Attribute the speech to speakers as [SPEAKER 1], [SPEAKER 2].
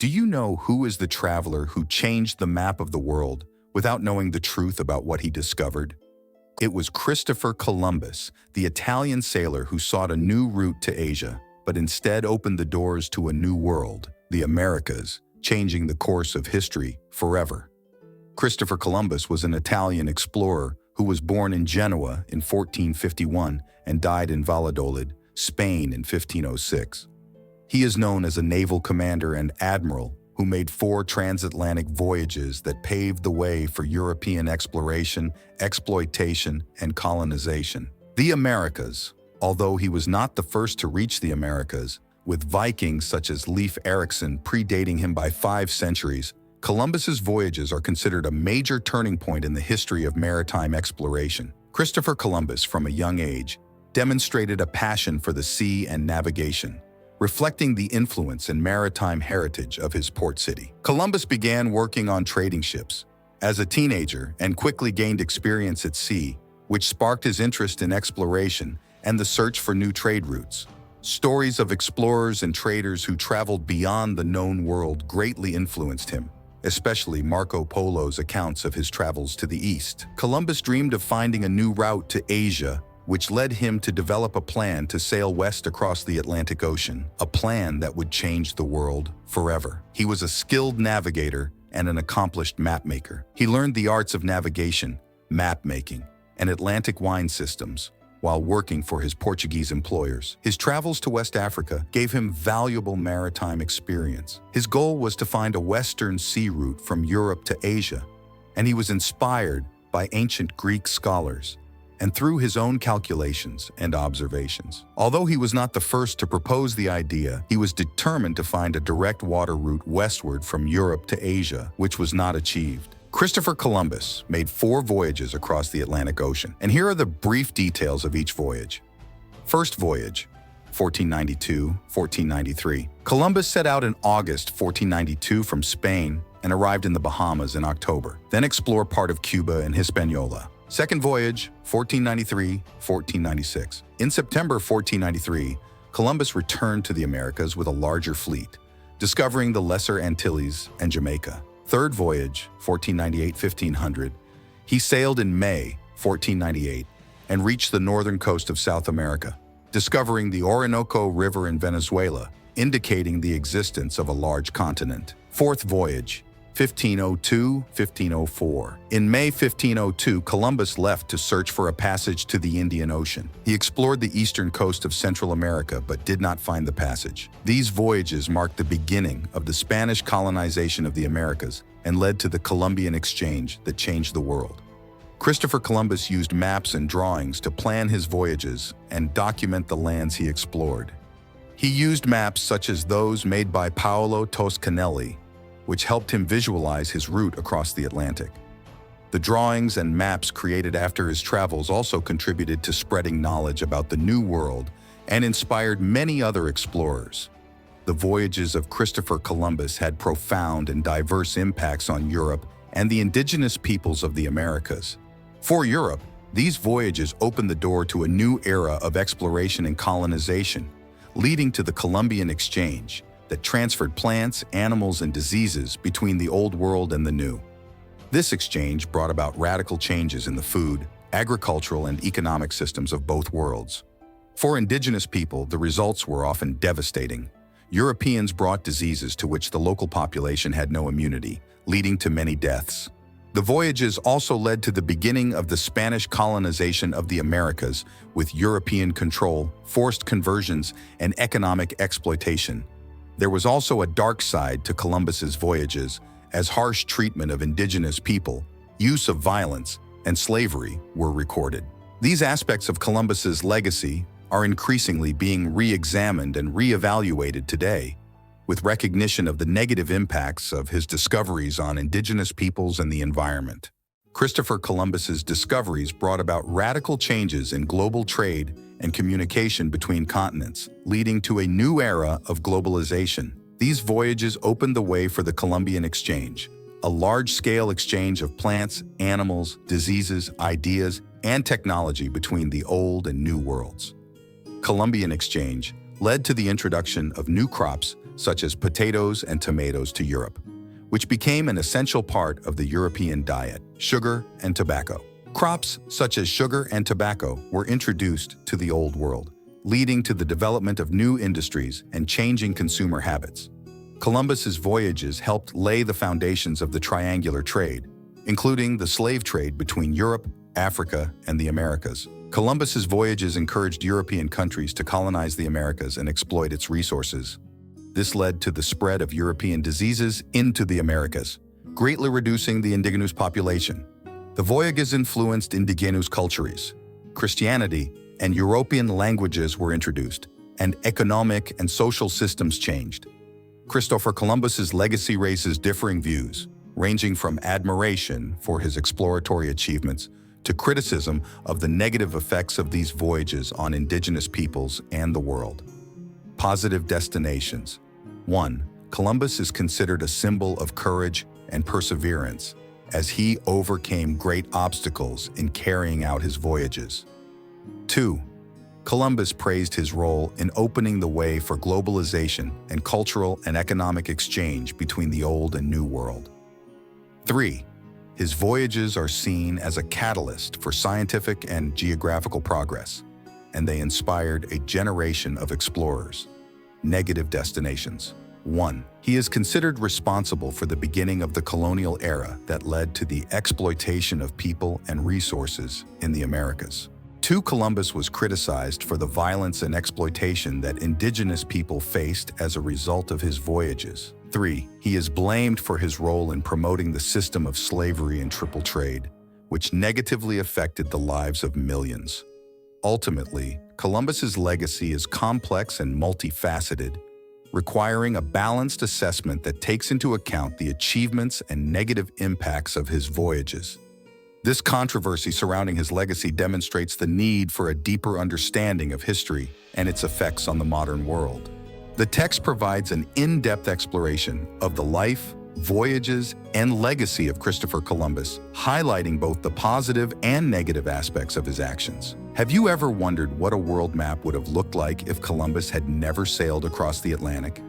[SPEAKER 1] Do you know who is the traveler who changed the map of the world without knowing the truth about what he discovered? It was Christopher Columbus, the Italian sailor who sought a new route to Asia, but instead opened the doors to a new world, the Americas, changing the course of history forever. Christopher Columbus was an Italian explorer who was born in Genoa in 1451 and died in Valladolid, Spain in 1506. He is known as a naval commander and admiral who made 4 transatlantic voyages that paved the way for European exploration, exploitation, and colonization. The Americas, although he was not the first to reach the Americas, with Vikings such as Leif Erikson predating him by 5 centuries, Columbus's voyages are considered a major turning point in the history of maritime exploration. Christopher Columbus, from a young age, demonstrated a passion for the sea and navigation, reflecting the influence and maritime heritage of his port city. Columbus began working on trading ships as a teenager and quickly gained experience at sea, which sparked his interest in exploration and the search for new trade routes. Stories of explorers and traders who traveled beyond the known world greatly influenced him, especially Marco Polo's accounts of his travels to the east. Columbus dreamed of finding a new route to Asia, which led him to develop a plan to sail west across the Atlantic Ocean, a plan that would change the world forever. He was a skilled navigator and an accomplished mapmaker. He learned the arts of navigation, map-making, and Atlantic wine systems while working for his Portuguese employers. His travels to West Africa gave him valuable maritime experience. His goal was to find a western sea route from Europe to Asia, and he was inspired by ancient Greek scholars and through his own calculations and observations. Although he was not the first to propose the idea, he was determined to find a direct water route westward from Europe to Asia, which was not achieved. Christopher Columbus made 4 voyages across the Atlantic Ocean, and here are the brief details of each voyage. First voyage, 1492-1493. Columbus set out in August 1492 from Spain and arrived in the Bahamas in October, then explored part of Cuba and Hispaniola. Second voyage, 1493-1496. In September 1493, Columbus returned to the Americas with a larger fleet, discovering the Lesser Antilles and Jamaica. Third voyage, 1498-1500, he sailed in May 1498 and reached the northern coast of South America, discovering the Orinoco River in Venezuela, indicating the existence of a large continent. Fourth voyage, 1502-1504. In May 1502, Columbus left to search for a passage to the Indian Ocean. He explored the eastern coast of Central America but did not find the passage. These voyages marked the beginning of the Spanish colonization of the Americas and led to the Columbian Exchange that changed the world. Christopher Columbus used maps and drawings to plan his voyages and document the lands he explored. He used maps such as those made by Paolo Toscanelli, which helped him visualize his route across the Atlantic. The drawings and maps created after his travels also contributed to spreading knowledge about the New World and inspired many other explorers. The voyages of Christopher Columbus had profound and diverse impacts on Europe and the indigenous peoples of the Americas. For Europe, these voyages opened the door to a new era of exploration and colonization, leading to the Columbian Exchange that transferred plants, animals, and diseases between the Old World and the New. This exchange brought about radical changes in the food, agricultural, and economic systems of both worlds. For indigenous people, the results were often devastating. Europeans brought diseases to which the local population had no immunity, leading to many deaths. The voyages also led to the beginning of the Spanish colonization of the Americas, with European control, forced conversions, and economic exploitation. There was also a dark side to Columbus's voyages, as harsh treatment of indigenous people, use of violence, and slavery were recorded. These aspects of Columbus's legacy are increasingly being re-examined and re-evaluated today, with recognition of the negative impacts of his discoveries on indigenous peoples and the environment. Christopher Columbus's discoveries brought about radical changes in global trade and communication between continents, leading to a new era of globalization. These voyages opened the way for the Columbian Exchange, a large-scale exchange of plants, animals, diseases, ideas, and technology between the old and new worlds. Columbian Exchange led to the introduction of new crops such as potatoes and tomatoes, to Europe, which became an essential part of the European diet. Sugar and tobacco. Crops such as sugar and tobacco were introduced to the Old World, leading to the development of new industries and changing consumer habits. Columbus's voyages helped lay the foundations of the triangular trade, including the slave trade between Europe, Africa, and the Americas. Columbus's voyages encouraged European countries to colonize the Americas and exploit its resources. This led to the spread of European diseases into the Americas, greatly reducing the indigenous population. The voyages influenced indigenous cultures. Christianity and European languages were introduced, and economic and social systems changed. Christopher Columbus's legacy raises differing views, ranging from admiration for his exploratory achievements to criticism of the negative effects of these voyages on indigenous peoples and the world. Positive destinations. 1. Columbus is considered a symbol of courage and perseverance, as he overcame great obstacles in carrying out his voyages. 2. Columbus praised his role in opening the way for globalization and cultural and economic exchange between the Old and New World. 3. His voyages are seen as a catalyst for scientific and geographical progress, and they inspired a generation of explorers. Negative destinations. 1. He is considered responsible for the beginning of the colonial era that led to the exploitation of people and resources in the Americas. 2. Columbus was criticized for the violence and exploitation that indigenous people faced as a result of his voyages. 3. He is blamed for his role in promoting the system of slavery and triple trade, which negatively affected the lives of millions. Ultimately, Columbus's legacy is complex and multifaceted, requiring a balanced assessment that takes into account the achievements and negative impacts of his voyages. This controversy surrounding his legacy demonstrates the need for a deeper understanding of history and its effects on the modern world. The text provides an in-depth exploration of the life, voyages, and legacy of Christopher Columbus, highlighting both the positive and negative aspects of his actions. Have you ever wondered what a world map would have looked like if Columbus had never sailed across the Atlantic?